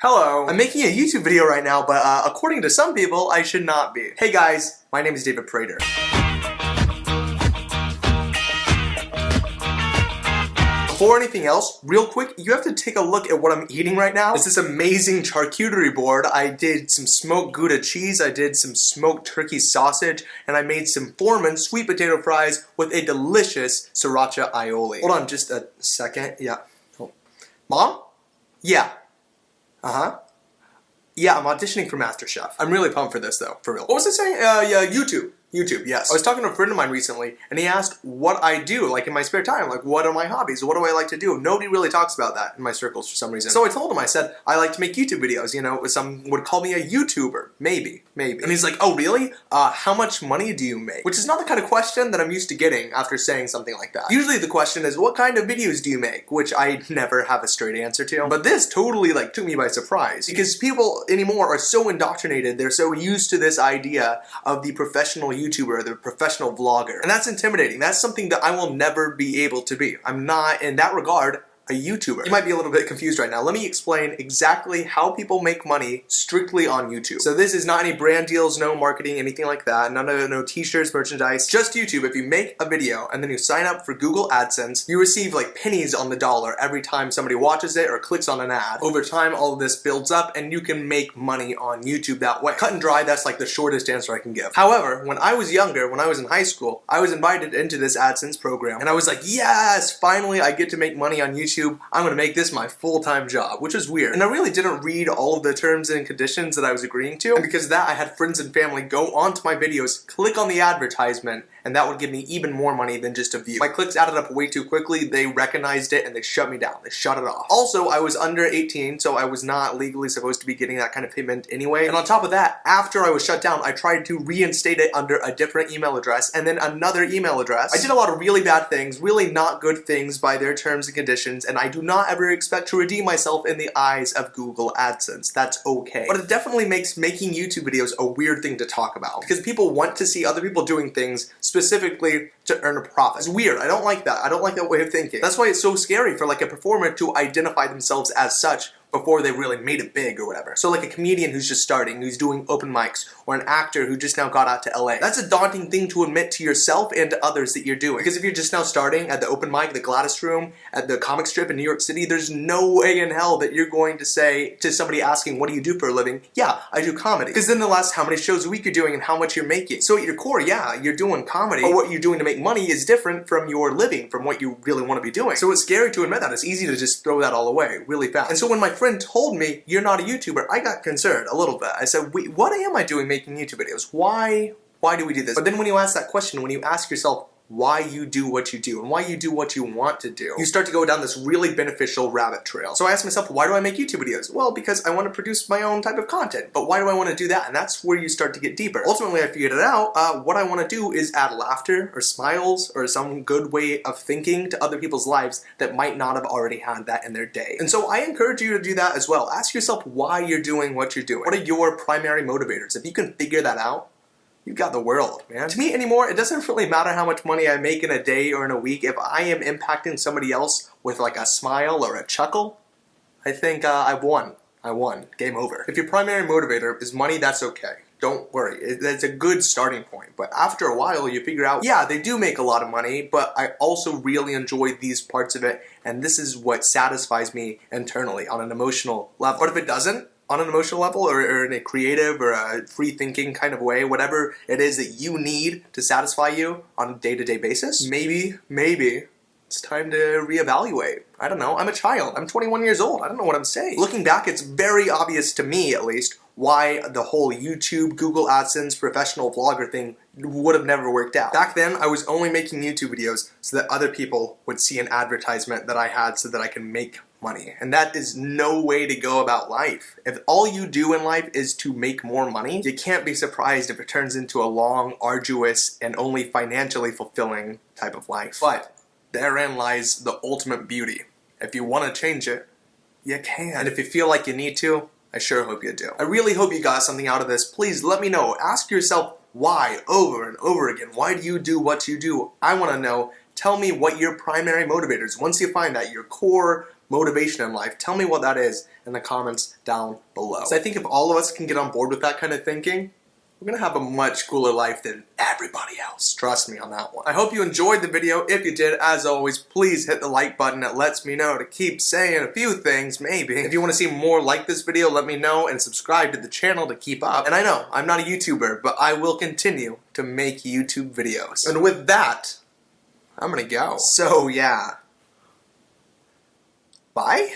Hello. I'm making a YouTube video right now, but according to some people, I should not be. Hey guys, my name is David Prater. Before anything else, real quick, you have to take a look at what I'm eating right now. It's this amazing charcuterie board. I did some smoked Gouda cheese, I did some smoked turkey sausage, and I made some Foreman sweet potato fries with a delicious sriracha aioli. Hold on just a second. Yeah. Oh. Mom? Yeah. Yeah, I'm auditioning for MasterChef. I'm really pumped for this though, for real. What was I saying? Yeah, YouTube, yes. I was talking to a friend of mine recently, and he asked what I do, like in my spare time, like what are my hobbies, what do I like to do? Nobody really talks about that in my circles for some reason. So I told him, I said, I like to make YouTube videos, you know, some would call me a YouTuber, maybe. And he's like, oh really? How much money do you make? Which is not the kind of question that I'm used to getting after saying something like that. Usually the question is, what kind of videos do you make? Which I never have a straight answer to. But this totally like took me by surprise, because people anymore are so indoctrinated, they're so used to this idea of the professional YouTuber, the professional vlogger. And that's intimidating. That's something that I will never be able to be. I'm not, in that regard, a YouTuber. You might be a little bit confused right now. Let me explain exactly how people make money strictly on YouTube. So this is not any brand deals, no marketing, anything like that. No t-shirts, merchandise, just YouTube. If you make a video and then you sign up for Google AdSense, you receive like pennies on the dollar every time somebody watches it or clicks on an ad. Over time, all of this builds up and you can make money on YouTube that way. Cut and dry, that's like the shortest answer I can give. However, when I was younger, when I was in high school, I was invited into this AdSense program and I was like, yes, finally I get to make money on YouTube. I'm gonna make this my full-time job, which is weird. And I really didn't read all of the terms and conditions that I was agreeing to. And because of that, I had friends and family go onto my videos, click on the advertisement, and that would give me even more money than just a view. My clicks added up way too quickly, they recognized it, and they shut me down. They shut it off. Also, I was under 18, so I was not legally supposed to be getting that kind of payment anyway. And on top of that, after I was shut down, I tried to reinstate it under a different email address, and then another email address. I did a lot of really bad things, really not good things by their terms and conditions, and I do not ever expect to redeem myself in the eyes of Google AdSense. That's okay. But it definitely makes making YouTube videos a weird thing to talk about, because people want to see other people doing things specifically to earn a profit. It's weird. I don't like that. I don't like that way of thinking. That's why it's so scary for like a performer to identify themselves as such before they really made it big or whatever. So like a comedian who's just starting, who's doing open mics, or an actor who just now got out to LA. That's a daunting thing to admit to yourself and to others that you're doing. Because if you're just now starting at the open mic, the Gladys Room, at the comic strip in New York City, there's no way in hell that you're going to say to somebody asking, what do you do for a living? Yeah, I do comedy. Because then they'll ask how many shows a week you're doing and how much you're making. So at your core, yeah, you're doing comedy, but what you're doing to make money is different from your living, from what you really want to be doing. So it's scary to admit that. It's easy to just throw that all away really fast. And so when my friend told me, you're not a YouTuber, I got concerned a little bit. I said, wait, what am I doing making YouTube videos? Why do we do this? But then when you ask that question, when you ask yourself why you do what you do and why you do what you want to do, you start to go down this really beneficial rabbit trail. So I asked myself, why do I make YouTube videos? Well, because I want to produce my own type of content. But why do I want to do that? And that's where you start to get deeper. Ultimately, I figured it out. What I want to do is add laughter or smiles or some good way of thinking to other people's lives that might not have already had that in their day. And so I encourage you to do that as well. Ask yourself why you're doing what you're doing. What are your primary motivators? If you can figure that out, you've got the world, man. To me anymore, it doesn't really matter how much money I make in a day or in a week. If I am impacting somebody else with like a smile or a chuckle, I think I've won. I won. Game over. If your primary motivator is money, that's okay. Don't worry. That's a good starting point. But after a while, you figure out, yeah, they do make a lot of money, but I also really enjoy these parts of it, and this is what satisfies me internally on an emotional level. But if it doesn't, on an emotional level or in a creative or a free thinking kind of way, whatever it is that you need to satisfy you on a day-to-day basis, maybe it's time to reevaluate. I don't know, I'm a child, I'm 21 years old, I don't know what I'm saying. Looking back, it's very obvious to me at least why the whole YouTube, Google AdSense, professional vlogger thing would have never worked out. Back then, I was only making YouTube videos so that other people would see an advertisement that I had so that I can make money. And that is no way to go about life. If all you do in life is to make more money, you can't be surprised if it turns into a long, arduous, and only financially fulfilling type of life. But therein lies the ultimate beauty. If you want to change it, you can. And if you feel like you need to, I sure hope you do. I really hope you got something out of this. Please let me know. Ask yourself why over and over again. Why do you do what you do? I want to know. Tell me what your primary motivators. Once you find that, your core motivation in life, tell me what that is in the comments down below. So I think if all of us can get on board with that kind of thinking, we're gonna have a much cooler life than everybody else. Trust me on that one. I hope you enjoyed the video. If you did, as always, please hit the like button. It lets me know to keep saying a few things, maybe. If you want to see more like this video, let me know and subscribe to the channel to keep up. And I know, I'm not a YouTuber, but I will continue to make YouTube videos. And with that, I'm gonna go. So yeah. Bye?